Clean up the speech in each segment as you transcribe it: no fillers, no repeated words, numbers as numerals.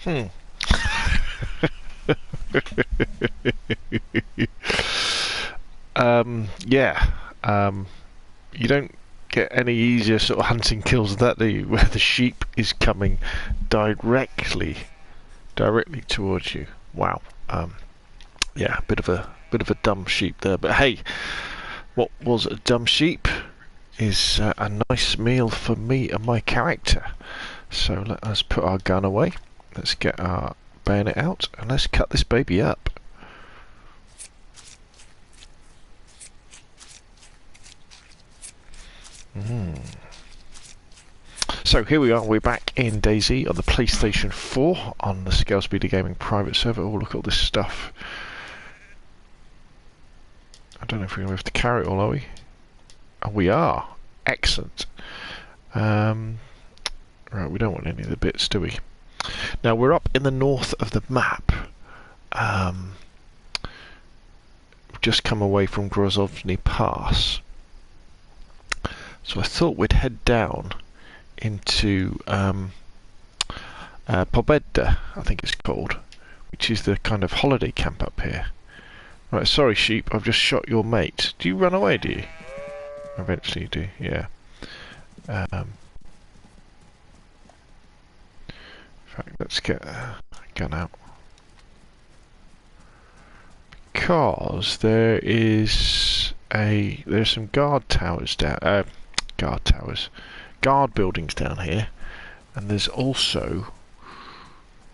Hmm. Yeah. You don't get any easier sort of hunting kills than that, do you? Where the sheep is coming directly, directly towards you. Wow. Yeah, bit of a dumb sheep there. But hey, what was a dumb sheep is a nice meal for me and my character. So let us put our gun away. Let's get our bayonet out and let's cut this baby up. So here we are, we're back in DayZ on the PlayStation 4 on the Scalespeeder Gaming private server. Oh, look at all this stuff. I don't know if we're going to have to carry it all, are we? Oh, we are. Excellent. Right, we don't want any of the bits, do we? Now, we're up in the north of the map. We've just come away from Grozovny Pass. So I thought we'd head down into Pobeda, I think it's called, which is the kind of holiday camp up here. Right, sorry sheep, I've just shot your mate. Do you run away, do you? Eventually you do, yeah. In fact, let's get a gun out. Because there's some guard buildings down here, and there's also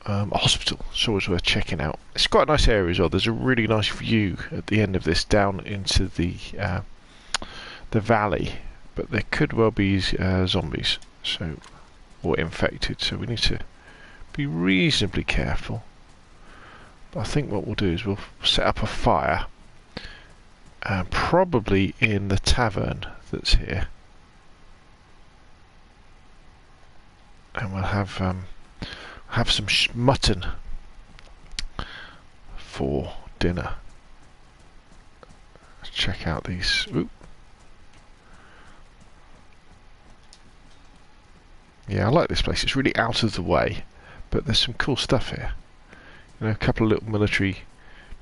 a hospital. It's always worth checking out. It's quite a nice area as well. There's a really nice view at the end of this down into the valley, but there could well be zombies, or infected. So we need to be reasonably careful. But I think what we'll do is we'll set up a fire, probably in the tavern that's here. And we'll have some mutton for dinner. Let's check out these. Oop. Yeah, I like this place. It's really out of the way, but there's some cool stuff here. You know, a couple of little military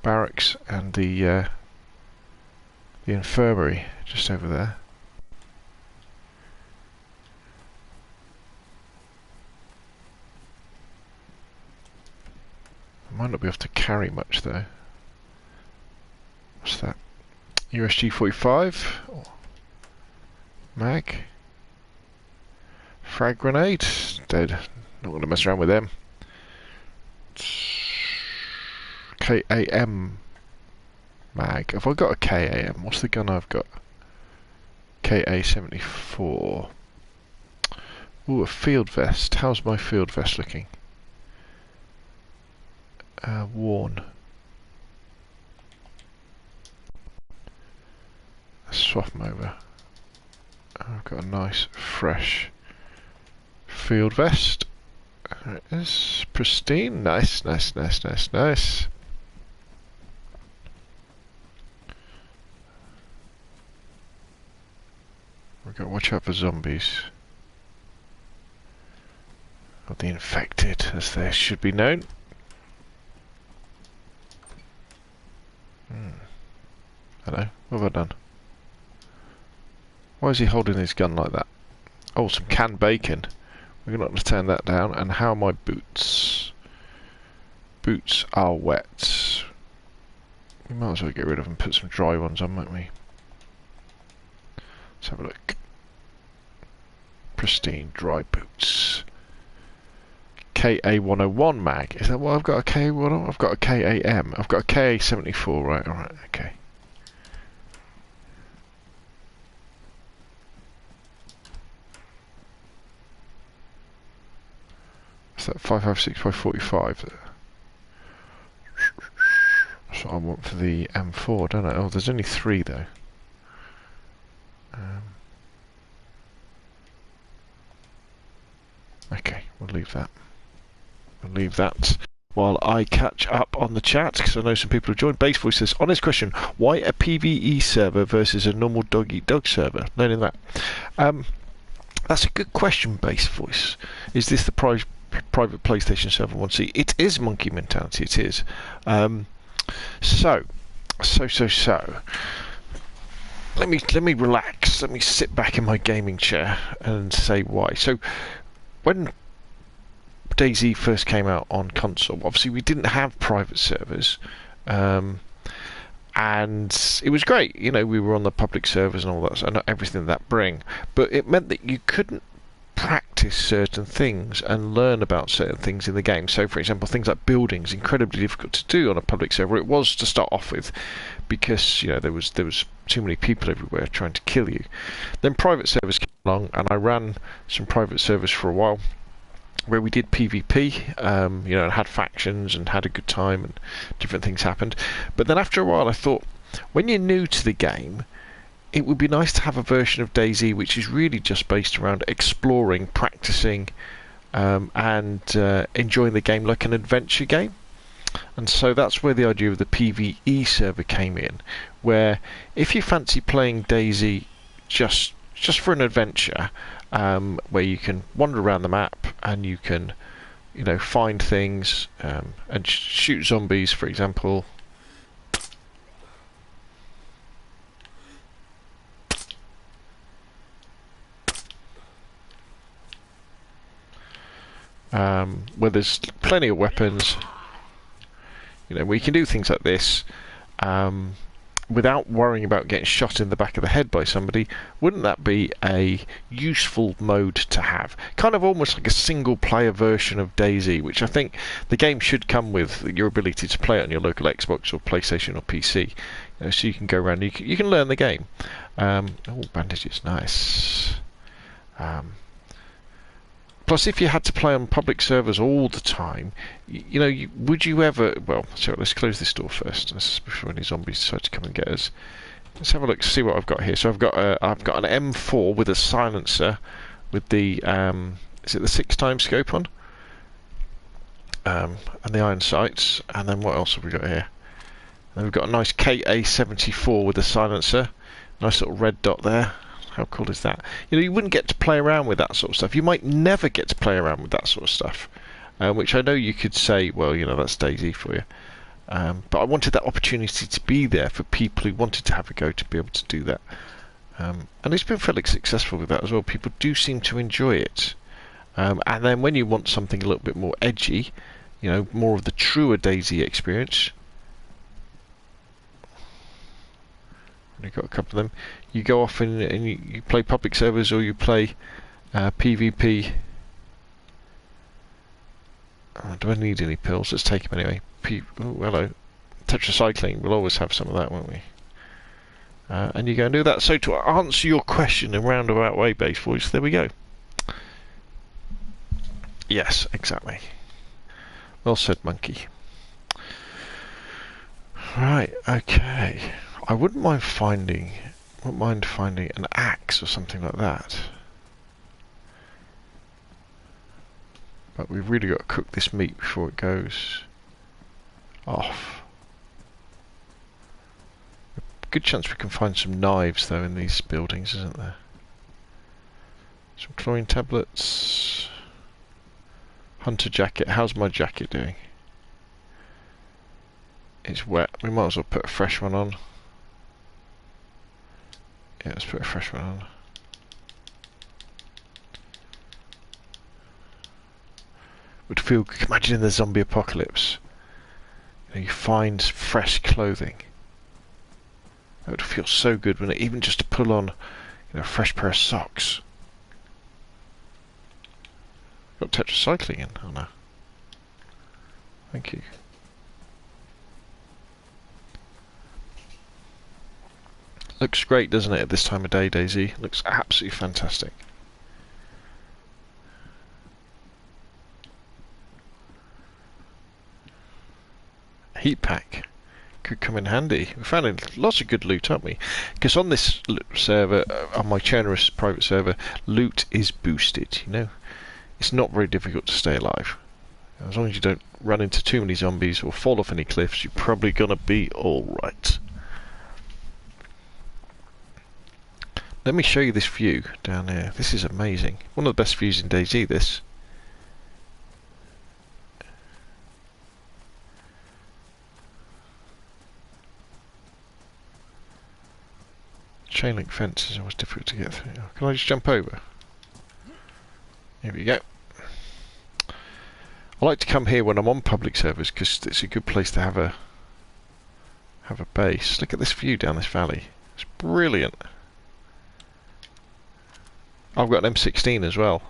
barracks and the infirmary just over there. Might not be able to carry much though. What's that? USG 45 mag, frag grenade. Dead. Not going to mess around with them. KAM mag. Have I got a KAM? What's the gun I've got? KA-74. Ooh, a field vest. How's my field vest looking? Worn. Let's swap them over. I've got a nice, fresh field vest. There it is. Pristine. Nice, nice, nice, nice, nice. We've got to watch out for zombies. Or the infected, as they should be known. Hello, what have I done? Why is he holding his gun like that? Oh, some canned bacon. We're going to turn that down. And how are my boots? Boots are wet. We might as well get rid of them and put some dry ones on, might we? Let's have a look. Pristine dry boots. KA-101 mag. Is that what I've got? A KA-101? I've got a KAM. I've got a KA-74, right? Alright, okay. What's that? 556 by 45. That's what I want for the M4, don't I? Oh, there's only 3 though. Okay, we'll leave that. We'll leave that while I catch up on the chat, because I know some people have joined. Base Voice says, honest question, why a PvE server versus a normal dog-eat-dog server? Learning that. That's a good question, Base Voice. Is this the private PlayStation server want to see. It is monkey mentality. It is. So. Let me relax. Let me sit back in my gaming chair and say why. So, when DayZ first came out on console, obviously we didn't have private servers, and it was great. You know, we were on the public servers and all that, and everything that bring. But it meant that you couldn't practice certain things and learn about certain things in the game. So, for example, things like buildings, incredibly difficult to do on a public server. It was to start off with, because you know there was too many people everywhere trying to kill you. Then private servers came along, and I ran some private servers for a while, where we did PvP, you know, and had factions and had a good time, and different things happened. But then after a while, I thought, when you're new to the game, it would be nice to have a version of DayZ which is really just based around exploring, practicing, and enjoying the game like an adventure game. And so that's where the idea of the PvE server came in, where if you fancy playing DayZ just for an adventure, where you can wander around the map and you can, you know, find things and shoot zombies, for example. Where there's plenty of weapons, you know, we can do things like this without worrying about getting shot in the back of the head by somebody. Wouldn't that be a useful mode to have? Kind of almost like a single player version of DayZ, which I think the game should come with your ability to play it on your local Xbox or PlayStation or PC. You know, so you can go around, you can learn the game. Oh, bandages, nice. Plus, if you had to play on public servers all the time, you know, would you ever... Well, so let's close this door first, before any zombies decide to come and get us. Let's have a look, see what I've got here. So I've got an M4 with a silencer, with the is it the 6x scope on, and the iron sights. And then what else have we got here? And we've got a nice KA-74 with a silencer, nice little red dot there. How cool is that? You know, you wouldn't get to play around with that sort of stuff. You might never get to play around with that sort of stuff, which I know you could say, well, you know, that's DayZ for you. But I wanted that opportunity to be there for people who wanted to have a go to be able to do that. And it's been fairly successful with that as well. People do seem to enjoy it. And then when you want something a little bit more edgy, you know, more of the truer DayZ experience, you've got a couple of them. You go off and you play public servers, or you play PvP. Oh, do I need any pills? Let's take them anyway. Oh, hello. Tetracycline. We'll always have some of that, won't we? And you go and do that. So to answer your question in a roundabout way, Base Voice, there we go. Yes, exactly. Well said, monkey. Right, okay. I wouldn't mind finding an axe or something like that. But we've really got to cook this meat before it goes off. Good chance we can find some knives though in these buildings, isn't there? Some chlorine tablets. Hunter jacket. How's my jacket doing? It's wet. We might as well put a fresh one on. Yeah, let's put a fresh one on. Would feel good. Imagine in the zombie apocalypse, you know, you find fresh clothing. That would feel so good, wouldn't it? Even just to pull on, you know, a fresh pair of socks. Got tetracycline in. Oh no. Thank you. Looks great, doesn't it, at this time of day, DayZ? Looks absolutely fantastic. Heat pack could come in handy. We found lots of good loot, haven't we? Because on this server, on my generous private server, loot is boosted, you know? It's not very difficult to stay alive. As long as you don't run into too many zombies or fall off any cliffs, you're probably gonna be alright. Let me show you this view down here. This is amazing. One of the best views in DayZ, this. Chain link fence is always difficult to get through. Can I just jump over? Here we go. I like to come here when I'm on public servers because it's a good place to have a base. Look at this view down this valley. It's brilliant. I've got an M16 as well.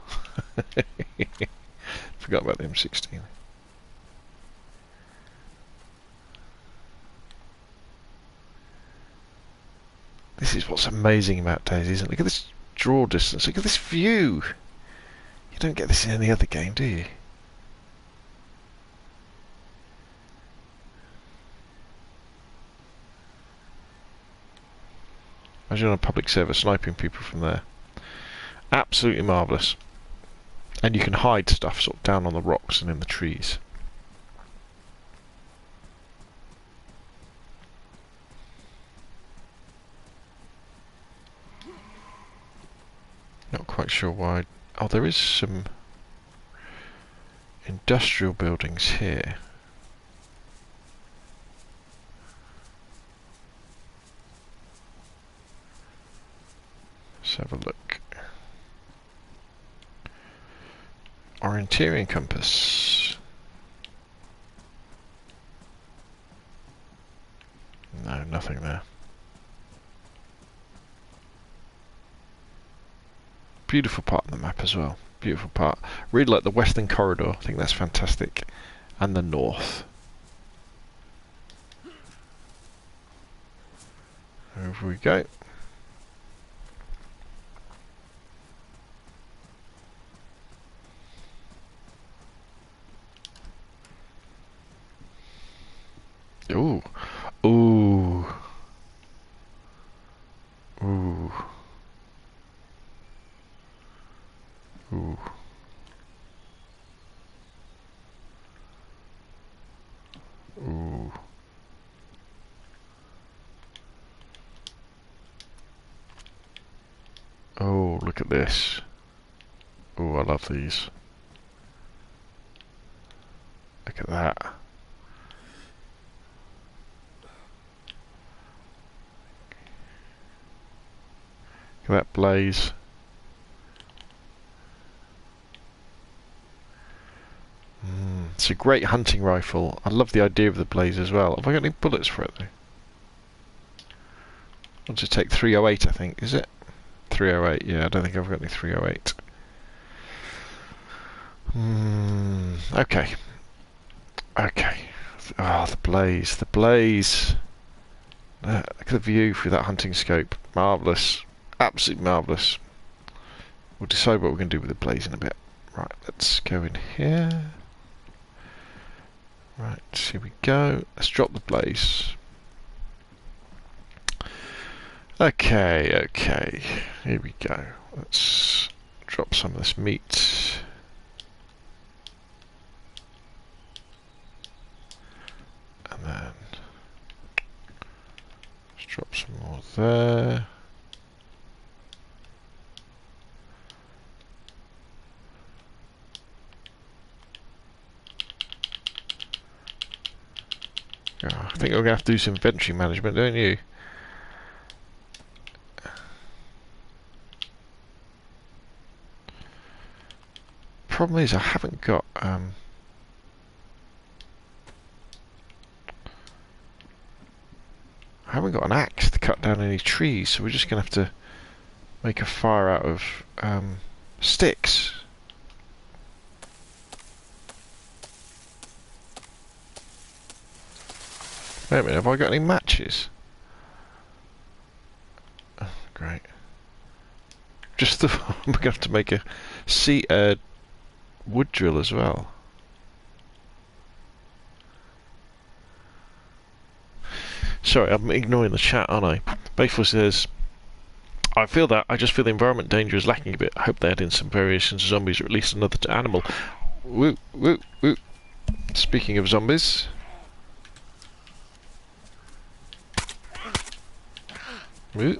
Forgot about the M16. This is what's amazing about DayZ, isn't it? Look at this draw distance. Look at this view. You don't get this in any other game, do you? Imagine on a public server sniping people from there. Absolutely marvellous. And you can hide stuff sort of down on the rocks and in the trees. Not quite sure why. Oh, there is some industrial buildings here. Let's have a look. Orienteering compass. No, nothing there. Beautiful part of the map as well. Beautiful part. Really like the western corridor. I think that's fantastic. And the north. Over we go. Ooh. Ooh. Ooh. Ooh. Ooh. Oh, look at this. Oh, I love these. Look at that. Look at that blaze. It's a great hunting rifle. I love the idea of the blaze as well. Have I got any bullets for it though? I'll just take 308, I think. Is it? 308, yeah, I don't think I've got any 308. Okay. Okay. Oh, the blaze. The blaze. Look at the view through that hunting scope. Marvellous. Absolutely marvellous. We'll decide what we're going to do with the blaze in a bit. Right, let's go in here. Right, here we go. Let's drop the blaze. Okay, okay. Here we go. Let's drop some of this meat. And then let's drop some more there. Oh, I think we're going to have to do some inventory management, don't you? Problem is I haven't got I haven't got an axe to cut down any trees, so we're just going to have to make a fire out of sticks. Wait a minute, have I got any matches? Oh, great. Just the I'm going to have to make a wood drill as well. Sorry, I'm ignoring the chat, aren't I? Faithful says, I just feel the environment danger is lacking a bit. I hope they add in some variations of zombies or at least another animal. Woo, woo, woo. Speaking of zombies. Woo.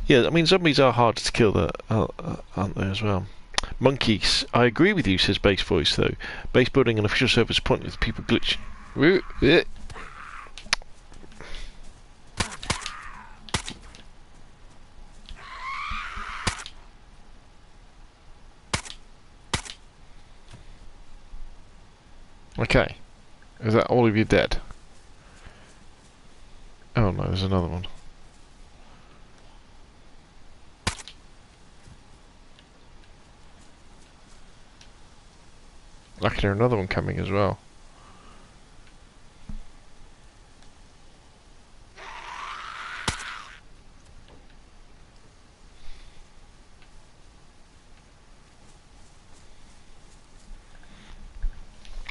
Yeah, I mean, zombies are hard to kill, aren't they, as well? Monkeys. I agree with you, says Base Voice, though. Base building and official servers point with people glitch. Okay. Is that all of you dead? Oh no, there's another one. I can hear another one coming as well.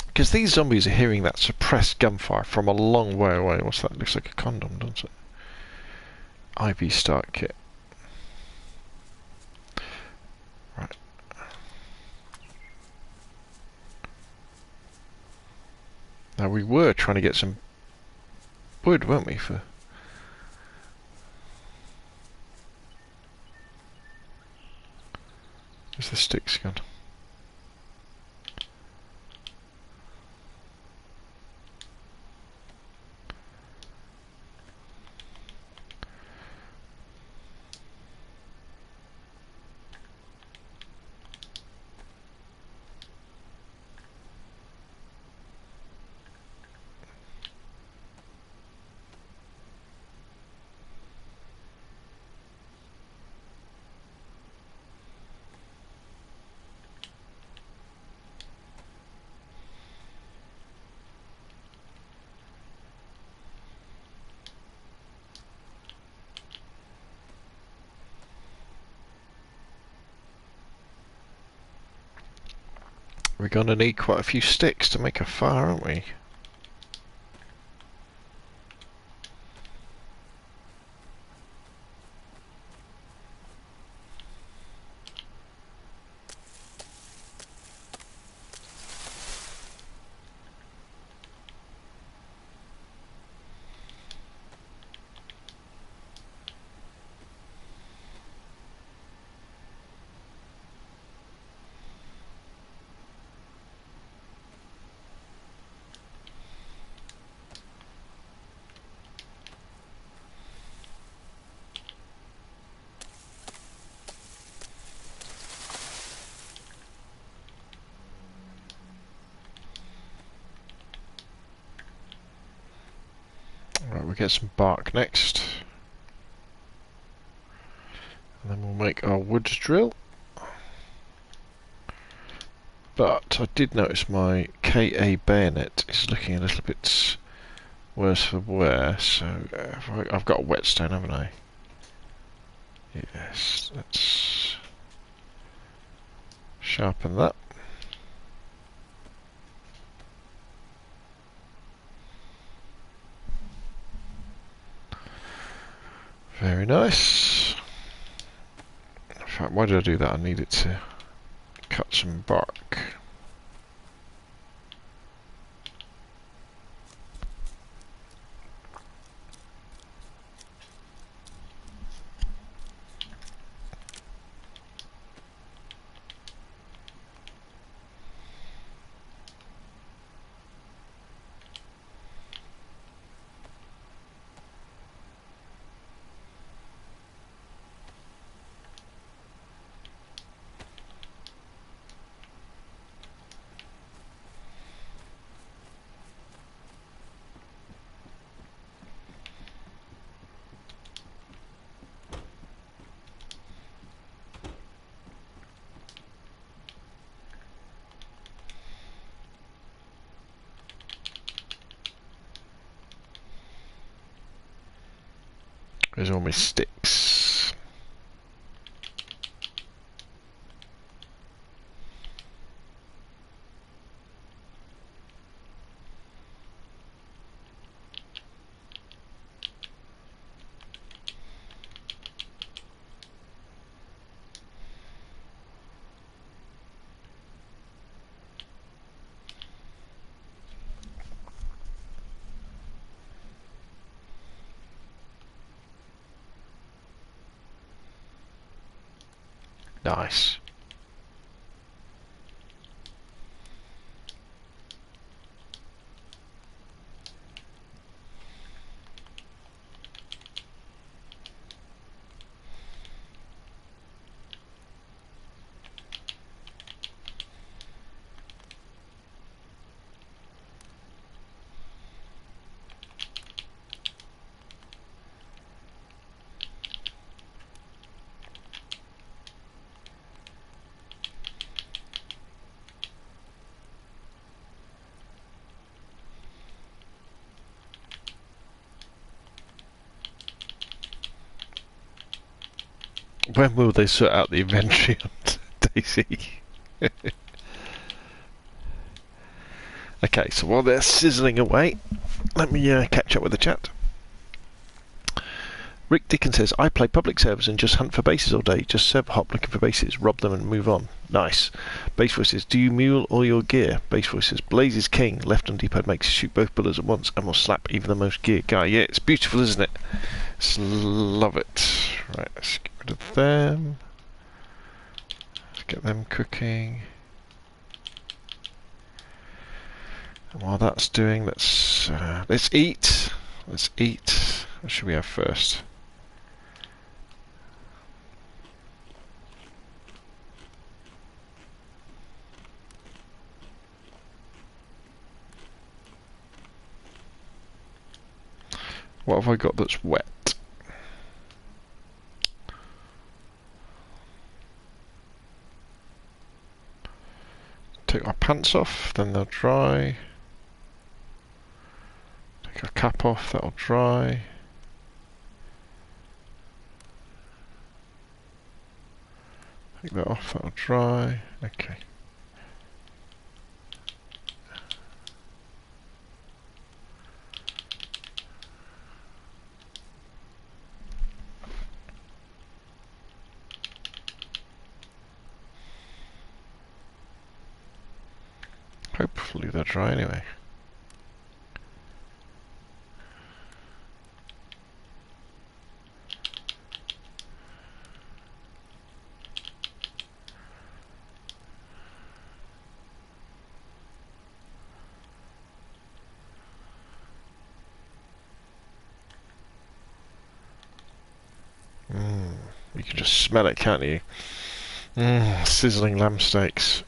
Because these zombies are hearing that suppressed gunfire from a long way away. What's that? Looks like a condom, doesn't it? IV start kit. Right. Now we were trying to get some wood, weren't we, for... Where's the sticks gone? We're gonna need quite a few sticks to make a fire, aren't we? Right, we'll get some bark next. And then we'll make our wood drill. But I did notice my KA bayonet is looking a little bit worse for wear, so I've got a whetstone, haven't I? Yes, let's sharpen that. Very nice. In fact, why did I do that? I needed to cut some bark. There's all my sticks. Nice. When will they sort out the inventory on DayZ? Okay, so while they're sizzling away, let me catch up with the chat. Rick Dickens says, I play public servers and just hunt for bases all day. Just server hop looking for bases, rob them and move on. Nice. Base voices, do you mule all your gear? Base voices, Blaze is king. Left on D-pad makes you shoot both bullets at once and will slap even the most gear guy. Yeah, it's beautiful, isn't it? Just love it. Right, let's get rid of them. Let's get them cooking. And while that's doing, let's eat. Let's eat. What should we have first? What have I got that's wet? Take our pants off, then they'll dry. Take our cap off, that'll dry. Take that off, that'll dry. Okay. Hopefully they're dry anyway. You can just smell it, can't you? Sizzling lamb steaks.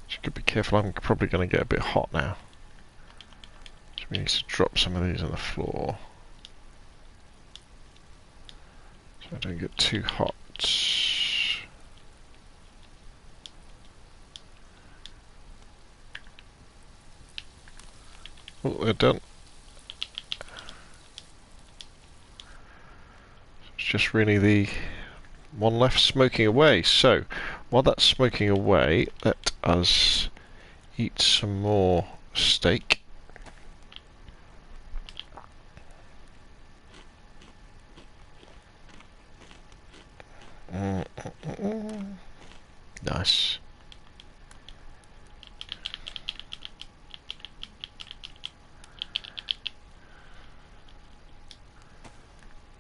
Just be careful, I'm probably going to get a bit hot now. So we need to drop some of these on the floor. So I don't get too hot. Oh, they're done. It's just really the one left smoking away. So while that's smoking away, let us eat some more steak. Nice.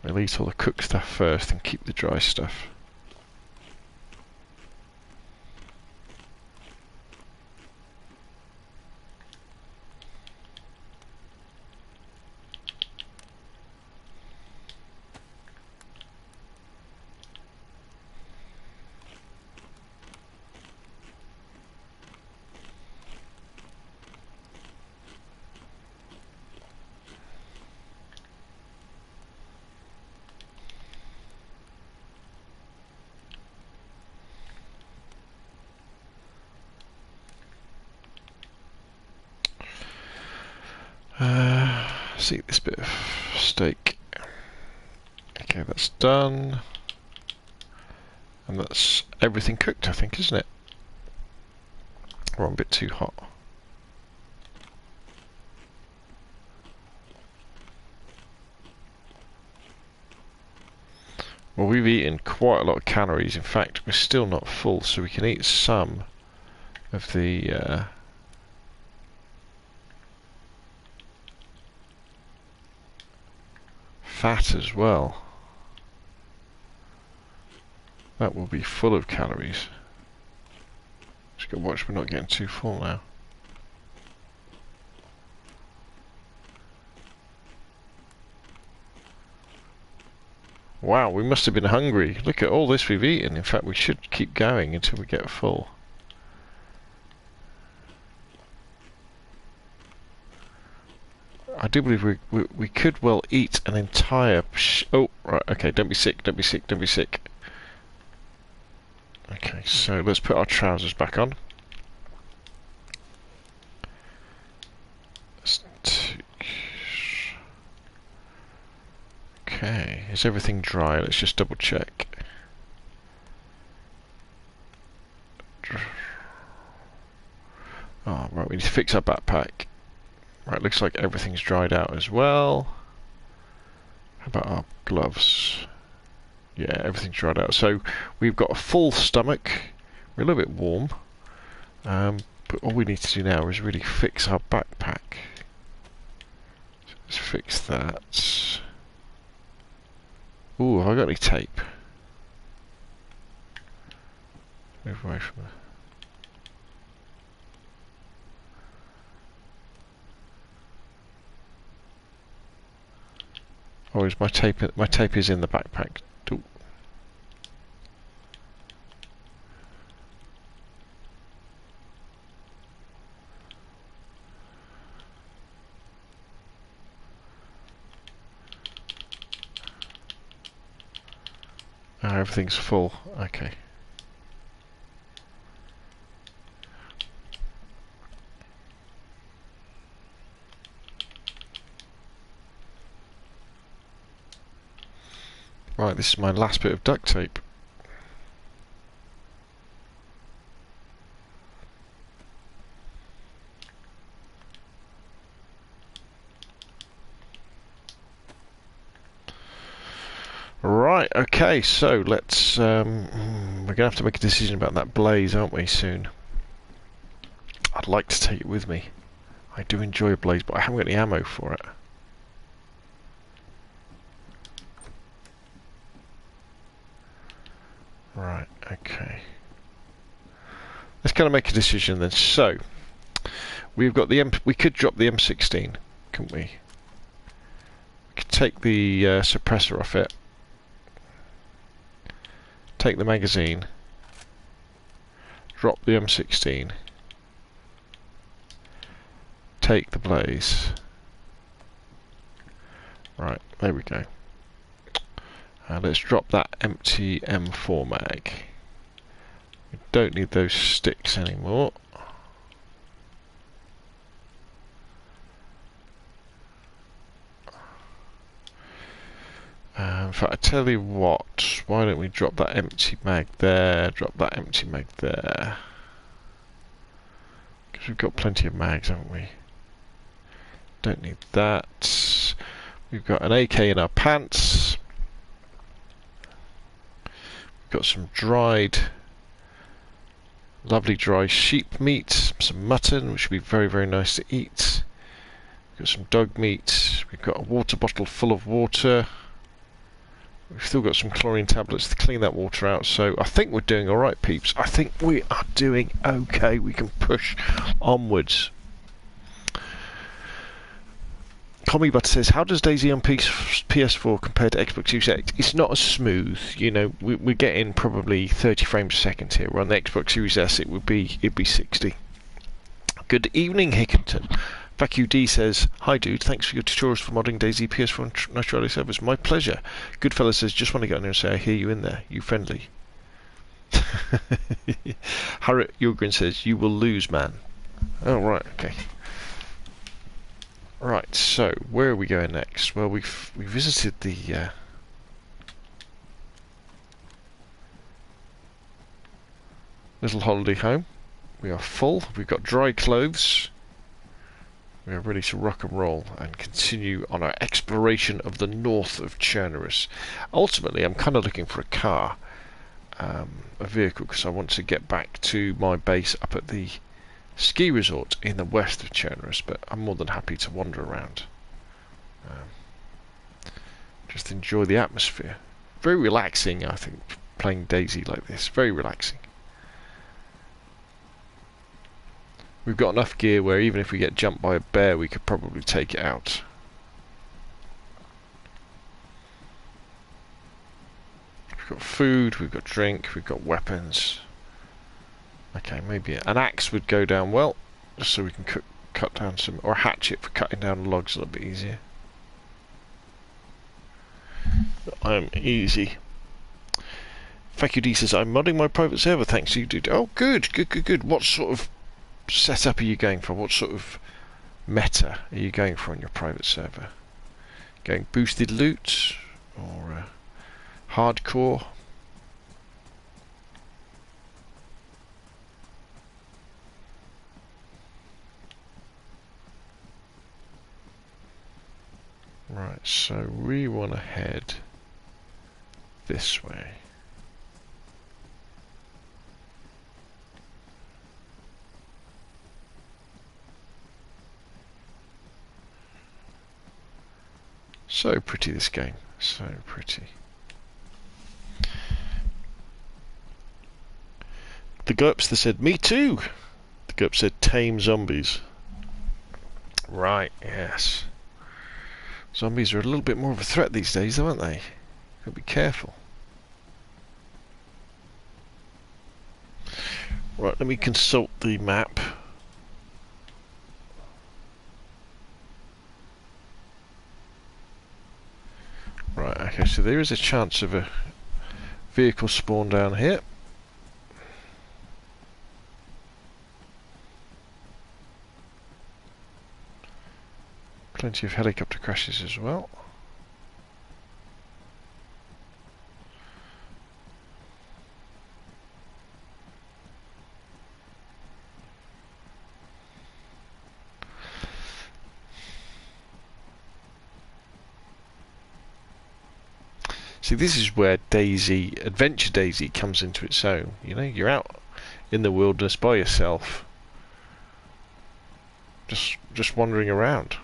We'll eat all the cooked stuff first and keep the dry stuff. See this bit of steak. Okay, that's done. And that's everything cooked, I think, isn't it? Or I'm a bit too hot. Well, we've eaten quite a lot of calories. In fact, we're still not full, so we can eat some of the fat as well. That will be full of calories. Just gotta watch we're not getting too full now. Wow, we must have been hungry. Look at all this we've eaten. In fact, we should keep going until we get full. I do believe we could well eat an entire... oh, right, okay, don't be sick, don't be sick, don't be sick. Okay, so let's put our trousers back on. Let's take... is everything dry? Let's just double check. Oh, right, we need to fix our backpack. Right, looks like everything's dried out as well. How about our gloves? Yeah, everything's dried out. So we've got a full stomach. We're a little bit warm. But all we need to do now is really fix our backpack. So let's fix that. Ooh, have I got any tape? Move away from there. Oh, is my tape? My tape is in the backpack. Ooh. Oh, everything's full. Okay. Right, this is my last bit of duct tape. Right, okay, so let's, we're going to have to make a decision about that blaze, aren't we, soon? I'd like to take it with me. I do enjoy a blaze, but I haven't got any ammo for it. Right, okay. Let's kind of make a decision then. So, we've got the we could drop the M16, couldn't we? We could take the suppressor off it. Take the magazine. Drop the M16. Take the blaze. Right, there we go. Let's drop that empty M4 mag. We don't need those sticks anymore. In fact, I tell you what, why don't we drop that empty mag there, drop that empty mag there. Because we've got plenty of mags, haven't we? Don't need that. We've got an AK in our pants. We've got some dried, lovely dry sheep meat, some mutton, which would be very, very nice to eat. We've got some dog meat. We've got a water bottle full of water. We've still got some chlorine tablets to clean that water out, so I think we're doing alright, peeps. I think we are doing okay. We can push onwards. Commie Butter says, how does DayZ on PS4 compare to Xbox Series X? It's not as smooth, you know, we're getting probably 30 frames a second here, where on the Xbox Series S it'd be 60. Good evening, Hickenton. VacuD says, hi dude, thanks for your tutorials for modding DayZ PS4 and Nice Rally servers. My pleasure. Goodfella says, just want to get on there and say I hear you in there. You friendly. Harriet Yogrin says, you will lose, man. Oh, right, okay. Right, so, where are we going next? Well, we visited the... little holiday home. We are full. We've got dry clothes. We are ready to rock and roll and continue on our exploration of the north of Chernerus. Ultimately, I'm kind of looking for a car, a vehicle, because I want to get back to my base up at the ski resort in the west of Chernerus, but I'm more than happy to wander around. Just enjoy the atmosphere. Very relaxing, I think, playing DayZ like this. Very relaxing. We've got enough gear where even if we get jumped by a bear, we could probably take it out. We've got food, we've got drink, we've got weapons. Okay, maybe an axe would go down well, just so we can cut down some, or a hatchet for cutting down logs a little bit easier. I'm easy. FacuD says, I'm modding my private server, thanks to you, dude. Oh, good. What sort of setup are you going for? What sort of meta are you going for on your private server? Going boosted loot? or hardcore. Right, so we want to head this way. So pretty, this game. So pretty. The GURPS that said, me too! The GURPS said, tame zombies. Right, yes. Zombies are a little bit more of a threat these days, aren't they? Gotta be careful. Right, let me consult the map. Right, okay, so there is a chance of a vehicle spawn down here. Plenty of helicopter crashes as well. See, this is where DayZ, Adventure DayZ, comes into its own. You know, you're out in the wilderness by yourself, just wandering around.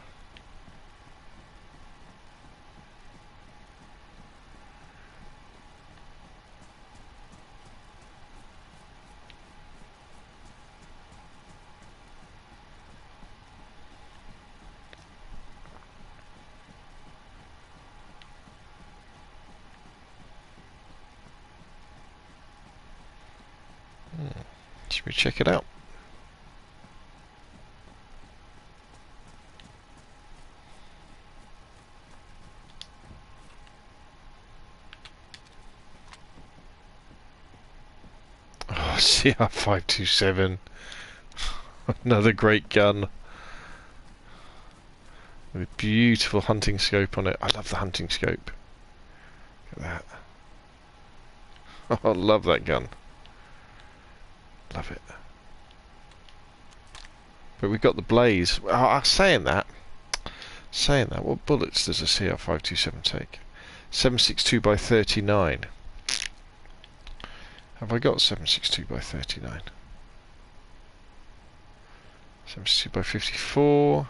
Should we check it out? Oh, CR527. Another great gun. With a beautiful hunting scope on it. I love the hunting scope. Look at that. Oh, I love that gun. Love it. But we've got the blaze. Oh, saying that, what bullets does a CR527 take? 7.62 by 39. Have I got 7.62 by 39? 7.62 by 54.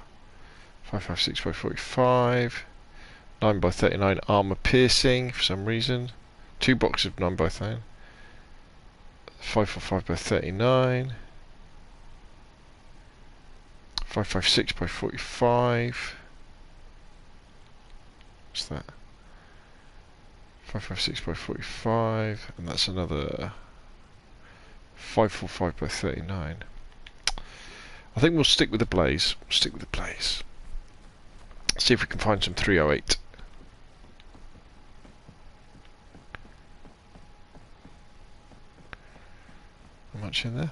5.56 by 45. 9 by 39 armor piercing for some reason. 2 boxes of 9 by 39. 5.45 by 39. 5.56 by 45. What's that? 5.56 by 45, and that's another 5.45 by 39. I think we'll stick with the blaze. Stick with the blaze. See if we can find some 308. How much in there?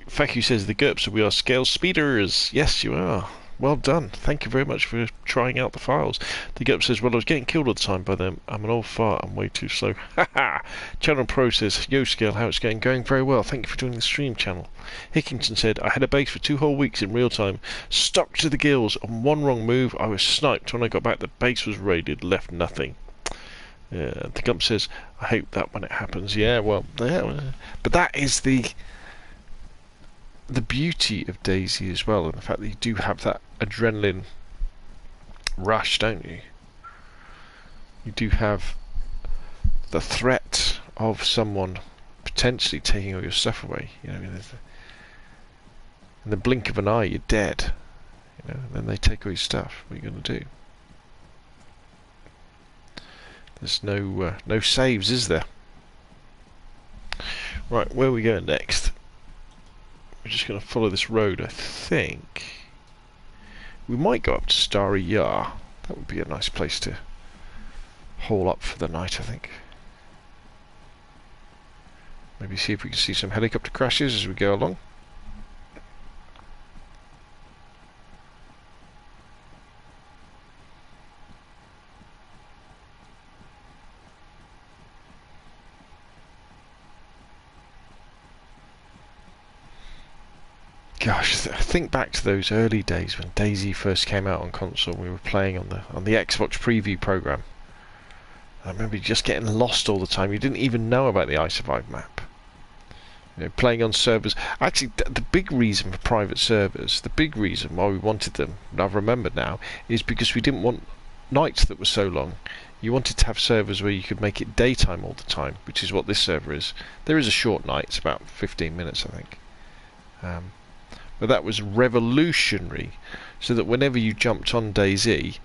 Faku says the GURPS, we are Scalespeeders. Yes, you are. Well done. Thank you very much for trying out the files. The GURPS says, well, I was getting killed all the time by them. I'm an old fart. I'm way too slow. Haha. Channel Pro says, yo, Scale, how it's going? Going very well. Thank you for doing the stream, channel. Hickington said, I had a base for 2 whole weeks in real time. Stuck to the gills. On one wrong move, I was sniped. When I got back, the base was raided. Left nothing. The GURPS says, I hope that when it happens. Yeah, well, yeah. But that is the beauty of DayZ as well, and the fact that you do have that adrenaline rush, don't you? You do have the threat of someone potentially taking all your stuff away. You know, in the blink of an eye, you're dead. You know, and then they take all your stuff. What are you going to do? There's no saves, is there? Right, where are we going next? We're just going to follow this road, I think. We might go up to Starry Yar. That would be a nice place to hole up for the night, I think. Maybe see if we can see some helicopter crashes as we go along. Gosh, think back to those early days when DayZ first came out on console. We were playing on the Xbox preview program. I remember just getting lost all the time. You didn't even know about the I Survive map. You know, playing on servers. Actually, the big reason for private servers, the big reason why we wanted them, and I've remembered now, is because we didn't want nights that were so long. You wanted to have servers where you could make it daytime all the time, which is what this server is. There is a short night, it's about 15 minutes, I think. But that was revolutionary, so that whenever you jumped on DayZ,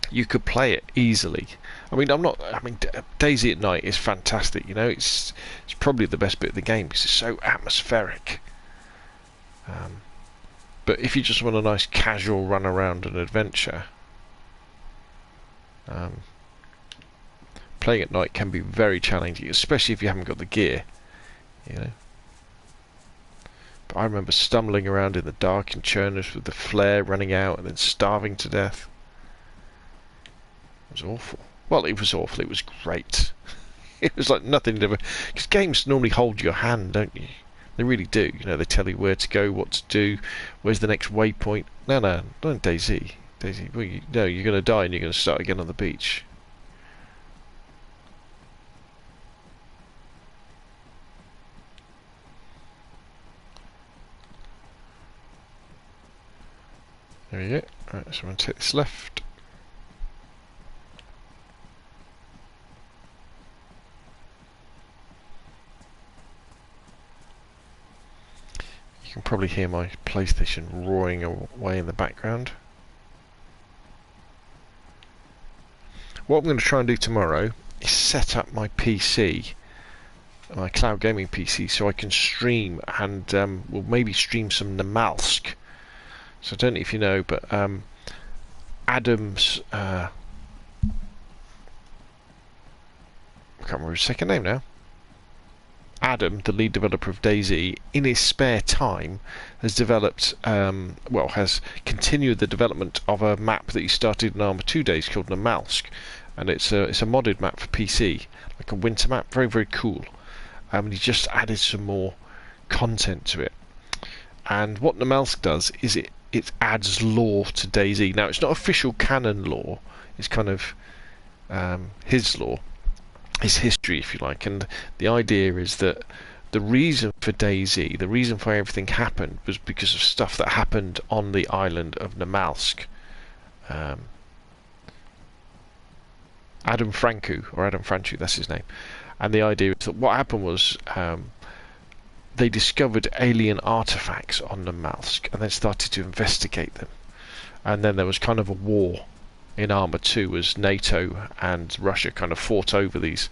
you could play it easily. I mean, DayZ at night is fantastic. You know, it's probably the best bit of the game because it's so atmospheric. But if you just want a nice casual run around and adventure, playing at night can be very challenging, especially if you haven't got the gear. You know. But I remember stumbling around in the dark in Chernus with the flare running out and then starving to death. It was awful. Well, it was awful. It was great. It was like nothing you'd ever... Because games normally hold your hand, don't you? They really do. You know, they tell you where to go, what to do, where's the next waypoint. No, not in DayZ. DayZ, well, no, you're going to die and you're going to start again on the beach. There we go. Right, so I'm going to take this left. You can probably hear my PlayStation roaring away in the background. What I'm going to try and do tomorrow is set up my PC, my cloud gaming PC, so I can stream and we'll maybe stream some Namalsk. So I don't know if you know, but Adam's I can't remember his second name now. Adam, the lead developer of DayZ, in his spare time has developed, has continued the development of a map that he started in Arma 2 days called Namalsk, and it's a modded map for PC, like a winter map, very very cool. And he just added some more content to it. And what Namalsk does is it adds lore to DayZ. Now it's not official canon lore; it's kind of his lore. His history, if you like, and the idea is that the reason for DayZ, the reason for everything happened, was because of stuff that happened on the island of Namalsk. Adam Franchu, that's his name. And the idea is that what happened was they discovered alien artifacts on Namalsk and then started to investigate them. And then there was kind of a war in Arma 2 as NATO and Russia kind of fought over these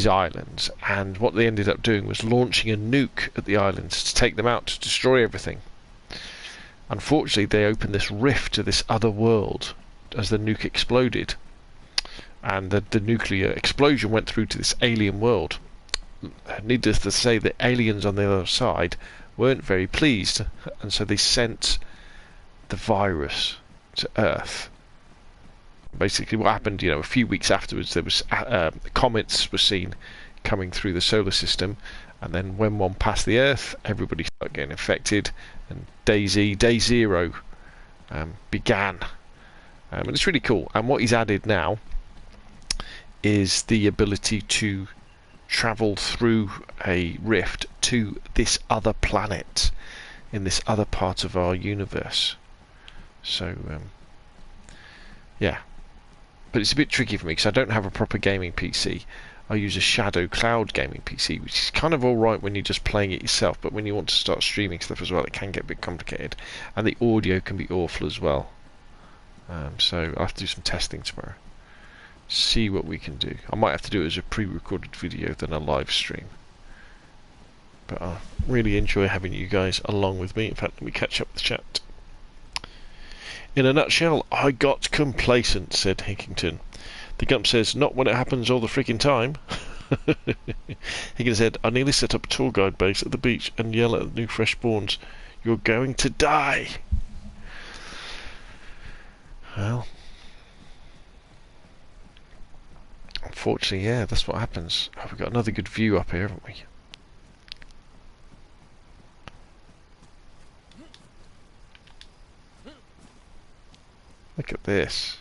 islands, and what they ended up doing was launching a nuke at the islands to take them out, to destroy everything. Unfortunately, they opened this rift to this other world as the nuke exploded, and the nuclear explosion went through to this alien world. Needless to say, the aliens on the other side weren't very pleased, and so they sent the virus to Earth. Basically what happened, a few weeks afterwards, there was comets were seen coming through the solar system, and then when one passed the Earth, everybody started getting infected, and Day Zero began. And it's really cool. And what he's added now is the ability to travel through a rift to this other planet in this other part of our universe. So yeah, but it's a bit tricky for me because I don't have a proper gaming PC. I use a Shadow Cloud gaming PC, which is kind of alright when you're just playing it yourself, but when you want to start streaming stuff as well, it can get a bit complicated, and the audio can be awful as well. So I'll have to do some testing tomorrow, see what we can do. I might have to do it as a pre-recorded video than a live stream, but I really enjoy having you guys along with me. In fact, let me catch up the chat. In a nutshell, I got complacent, said Hickington. The Gump says, not when it happens all the freaking time. Higgins said, I nearly set up a tour guide base at the beach and yell at the new fresh spawns, you're going to die. Well, unfortunately, yeah, that's what happens. Oh, we've got another good view up here, haven't we? Look at this.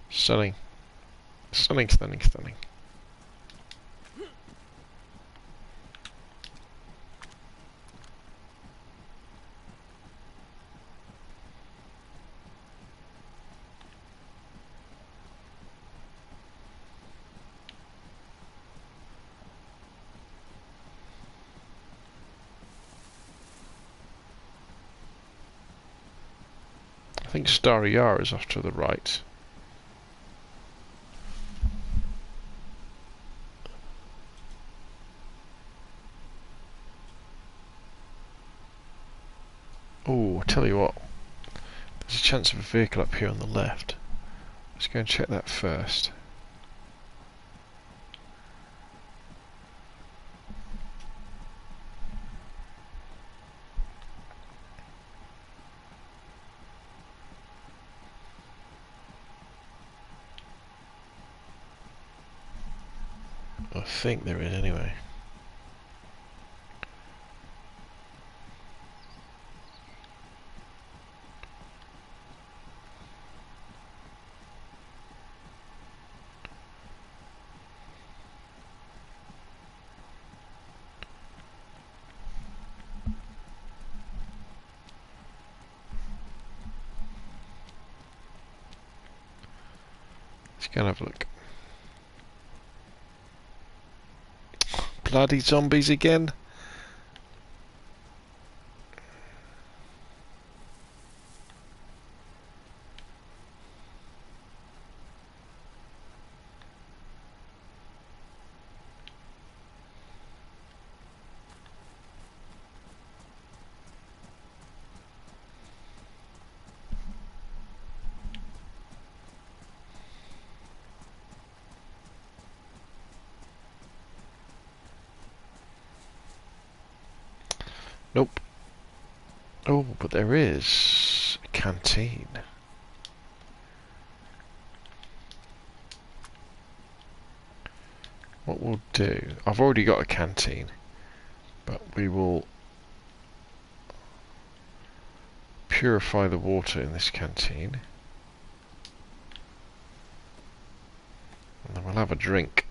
Stunning. Stunning, stunning, stunning. I think Starry Yar is off to the right. Oh, tell you what. There's a chance of a vehicle up here on the left. Let's go and check that first. I think there is anyway. Let's go and have a look. Bloody zombies again. Nope. Oh, but there is a canteen. What we'll do, I've already got a canteen, but we will purify the water in this canteen, and then we'll have a drink.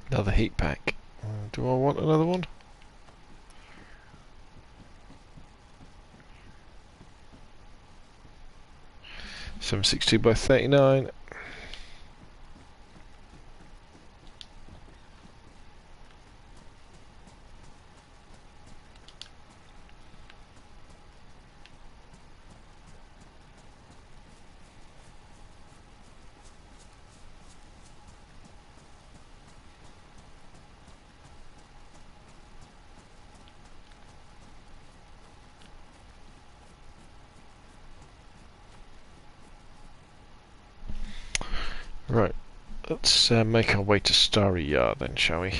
Another heat pack. Do I want another one? $762 by 39. Right, let's make our way to Starry Yar then, shall we?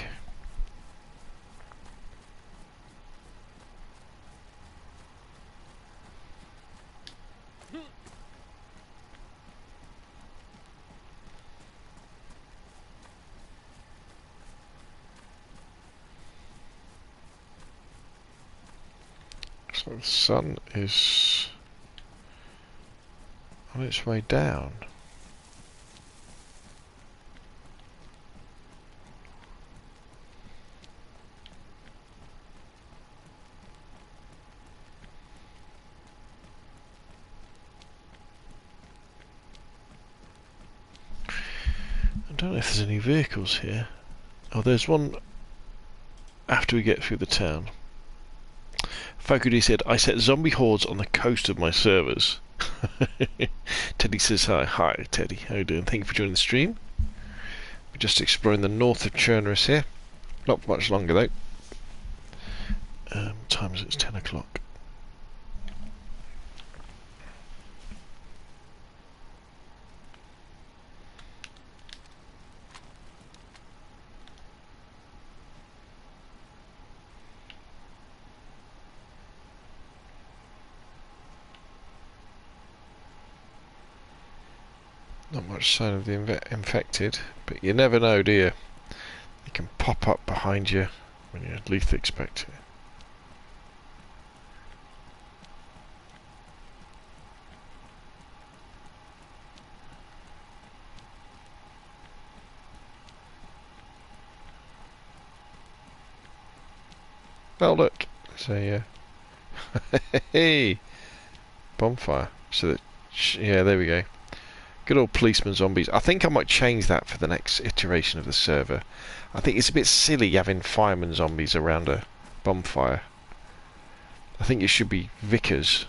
So the sun is on its way down. I don't know if there's any vehicles here. Oh, there's one after we get through the town. Fakudi said, I set zombie hordes on the coast of my servers. Teddy says hi. Hi, Teddy. How you doing? Thank you for joining the stream. We're just exploring the north of Chernarus here. Not for much longer, though. Time is it's 10 o'clock. Not much sign of the infected, but you never know, do you? It can pop up behind you when you least expect it. Oh look, there's a hey, bonfire. So that, yeah, there we go. Good old policeman zombies. I think I might change that for the next iteration of the server. I think it's a bit silly having fireman zombies around a bonfire. I think it should be vicars.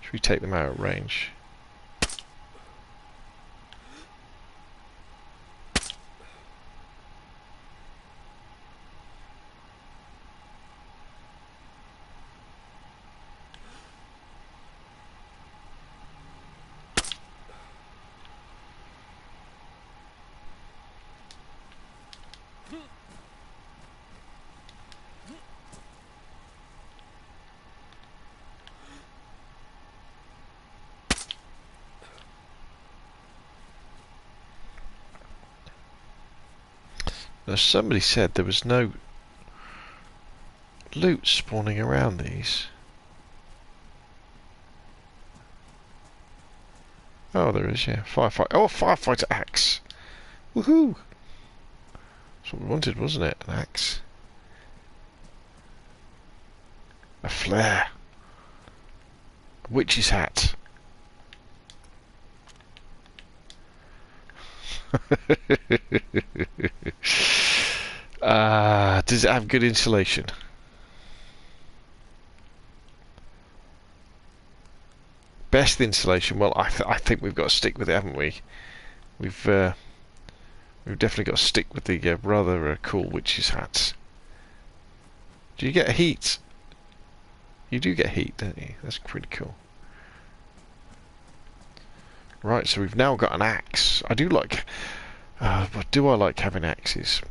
Should we take them out of range? Now somebody said there was no loot spawning around these. Oh, there is, yeah. Firefighter. Oh, firefighter axe. Woohoo! That's what we wanted, wasn't it? An axe. A flare. A witch's hat. Does it have good insulation? Best insulation? Well, I think we've got to stick with it, haven't we? We've definitely got to stick with the rather cool witch's hats. Do you get heat? You do get heat, don't you? That's pretty cool. Right, so we've now got an axe. I do like... but do I like having axes?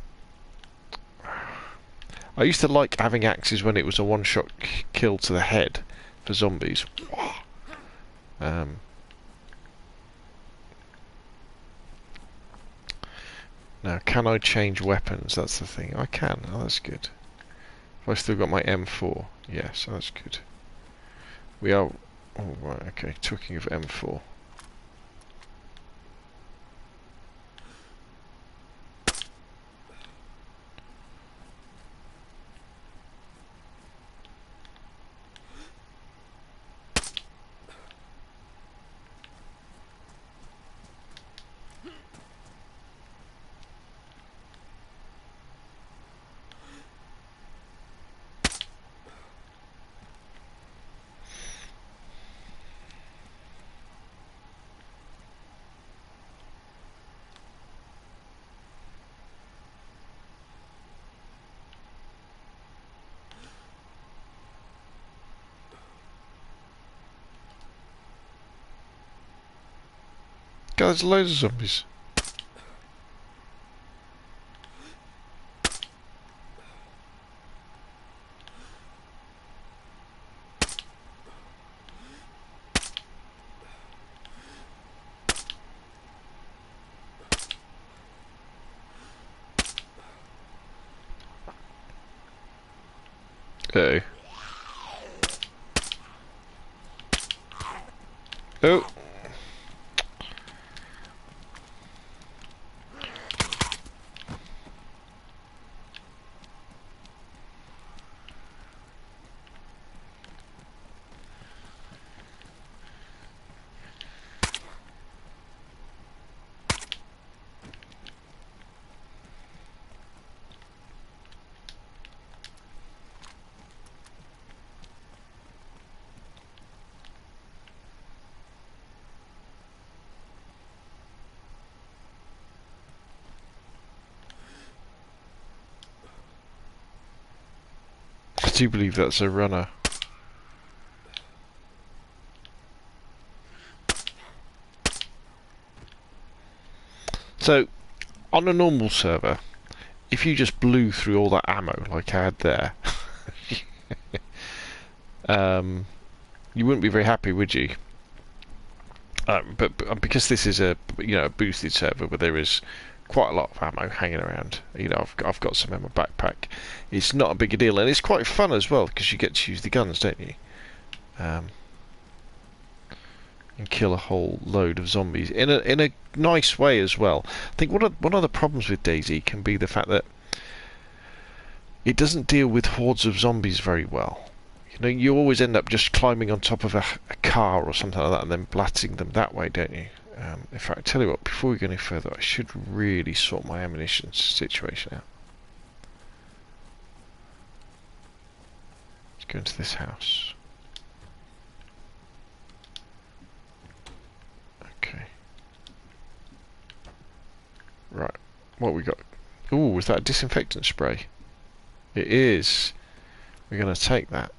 I used to like having axes when it was a one-shot kill to the head for zombies. Now, can I change weapons? That's the thing. I can. Oh, that's good. Have I still got my M4? Yes, that's good. We are... Oh, right, okay. Talking of M4. God, there's loads of zombies. Uh-oh. Oh. do believe that's a runner. So, on a normal server, if you just blew through all that ammo like I had there, you wouldn't be very happy, would you? But because this is a a boosted server where there is quite a lot of ammo hanging around, I've got some in my backpack. It's not a big a deal, and it's quite fun as well because you get to use the guns, don't you? And kill a whole load of zombies in a nice way as well. I think one of the problems with DayZ can be the fact that it doesn't deal with hordes of zombies very well. You always end up just climbing on top of a car or something like that and then blasting them that way, don't you? In fact, I tell you what, before we go any further, I should really sort my ammunition situation out. Let's go into this house. Okay. Right, what we got? Ooh, is that a disinfectant spray? It is. We're going to take that.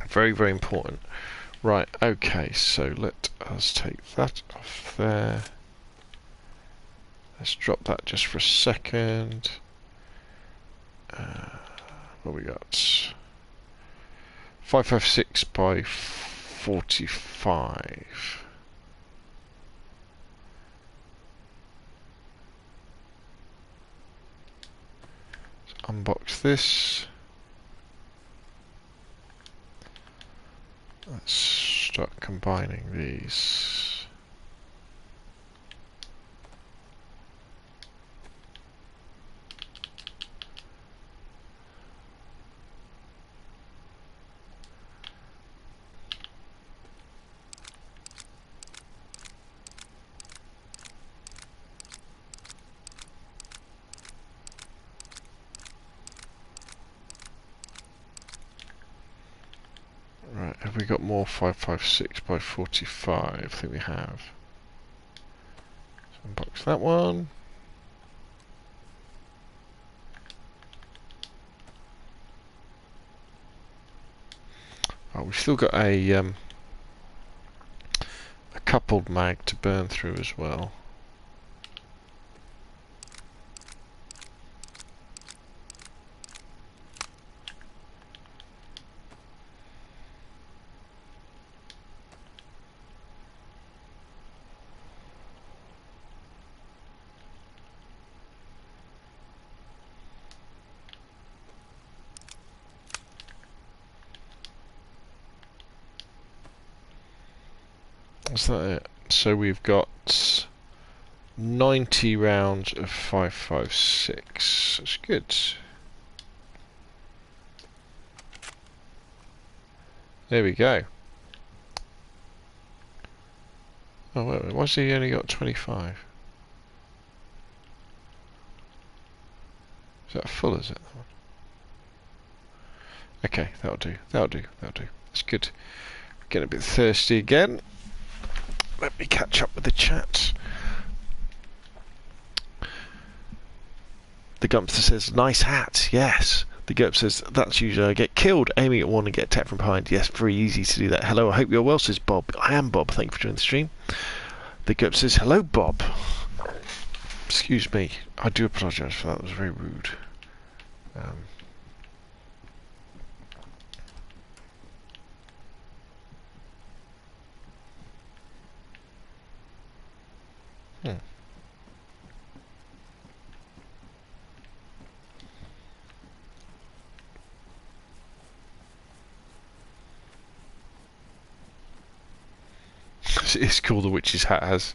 Very, very important. Right, okay, so let us take that off there. Let's drop that just for a second. What we got? 556 by 45. Let's unbox this. Let's start combining these. Right, have we got more 556 by 45? I think we have. Let's unbox that one. Oh, we've still got a coupled mag to burn through as well. Is that it? So we've got 90 rounds of 556. That's good. There we go. Oh, wait, why's he only got 25? Is that full, is it? Okay, that'll do. That'll do. That'll do. That's good. Getting a bit thirsty again. Let me catch up with the chat. The Gumpster says, nice hat. Yes. The Gurp says, that's usually I get killed aiming at one and get attacked from behind. Yes, very easy to do that. Hello, I hope you're well, says Bob. I am Bob. Thank you for joining the stream. The Gurp says, hello, Bob. Excuse me. I do apologise for that. That was very rude. It's cool the witch's hat has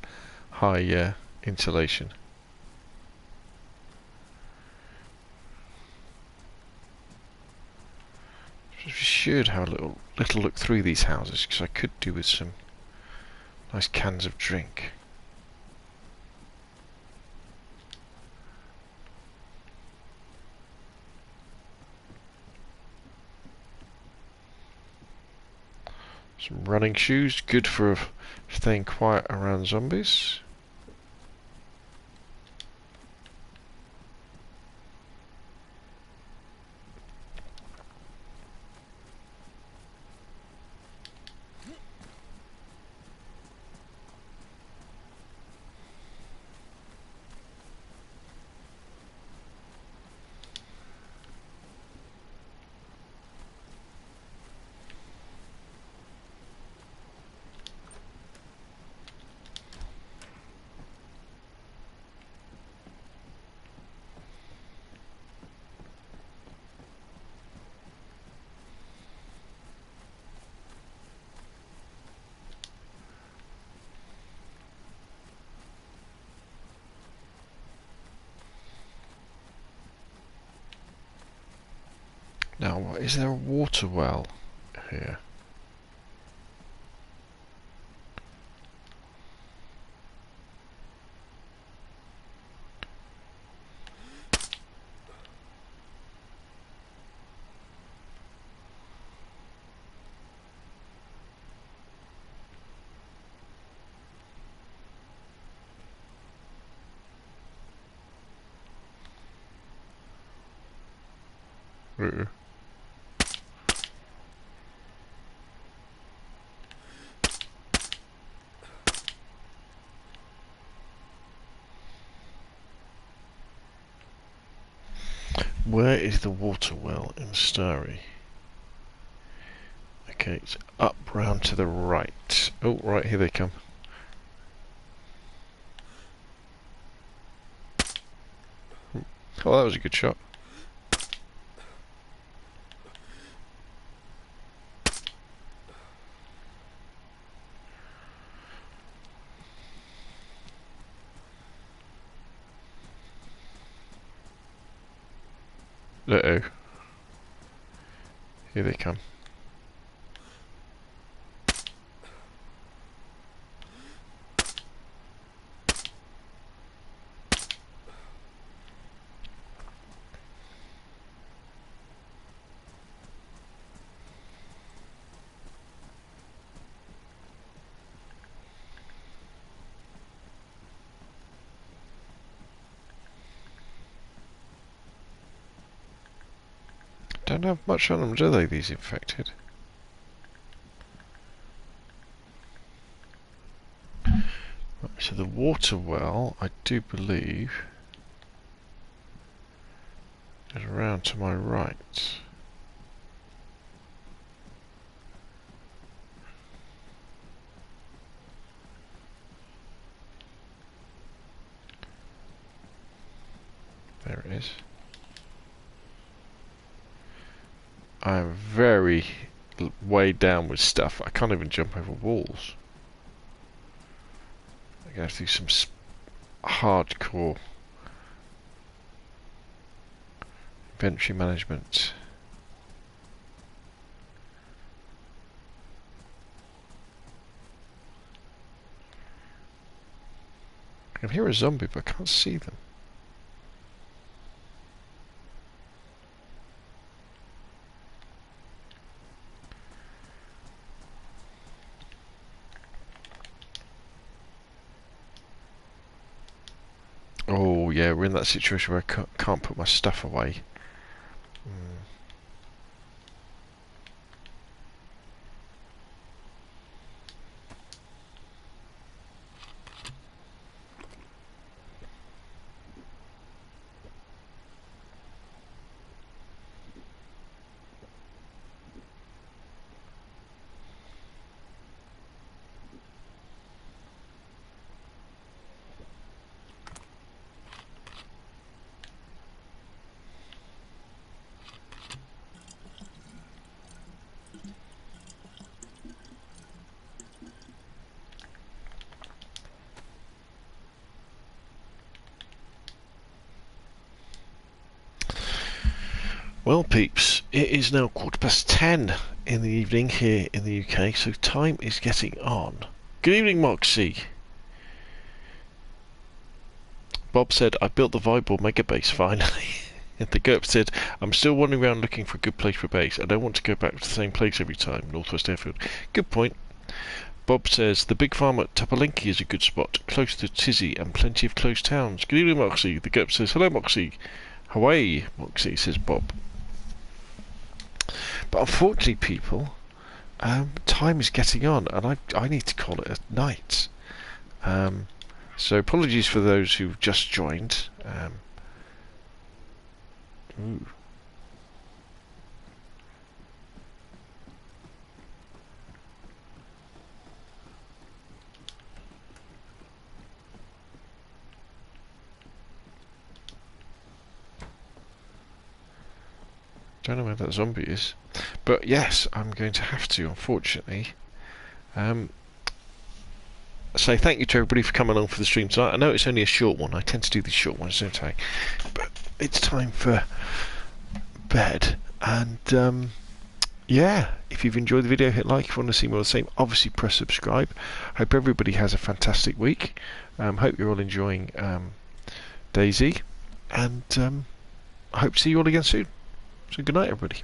high insulation. We should have a little look through these houses because I could do with some nice cans of drink. Some running shoes, good for staying quiet around zombies. Now, is there a water well here? Where is the water well in Starry? Okay, it's up round to the right. Oh, right, here they come. Oh, that was a good shot. Uh-oh. Here they come. Don't have much on them, do they, these infected? Right, so the water well, I do believe, is around to my right. There it is. I'm very weighed down with stuff. I can't even jump over walls. I'm going to have to do some hardcore inventory management. I can hear a zombie, but I can't see them. Oh yeah, we're in that situation where I can't put my stuff away. Well, peeps, it is now 10:15 in the evening here in the UK, so time is getting on. Good evening, Moxie. Bob said, I built the viable mega base finally. The GURP said, I'm still wandering around looking for a good place for a base. I don't want to go back to the same place every time, Northwest Airfield. Good point. Bob says, the big farm at Tapalinki is a good spot, close to Tizzy and plenty of close towns. Good evening, Moxie. The GURP says, hello, Moxie. Hawaii, Moxie, says Bob. But unfortunately, people, time is getting on, and I need to call it a night. So apologies for those who've just joined. Ooh. Don't know where that zombie is, but yes, I'm going to have to, unfortunately. Say thank you to everybody for coming along for the stream tonight. I know it's only a short one. I tend to do these short ones, don't I? But it's time for bed. And yeah, if you've enjoyed the video, hit like. If you want to see more of the same, obviously press subscribe. Hope everybody has a fantastic week. Hope you're all enjoying DayZ, and I hope to see you all again soon. So good night, everybody.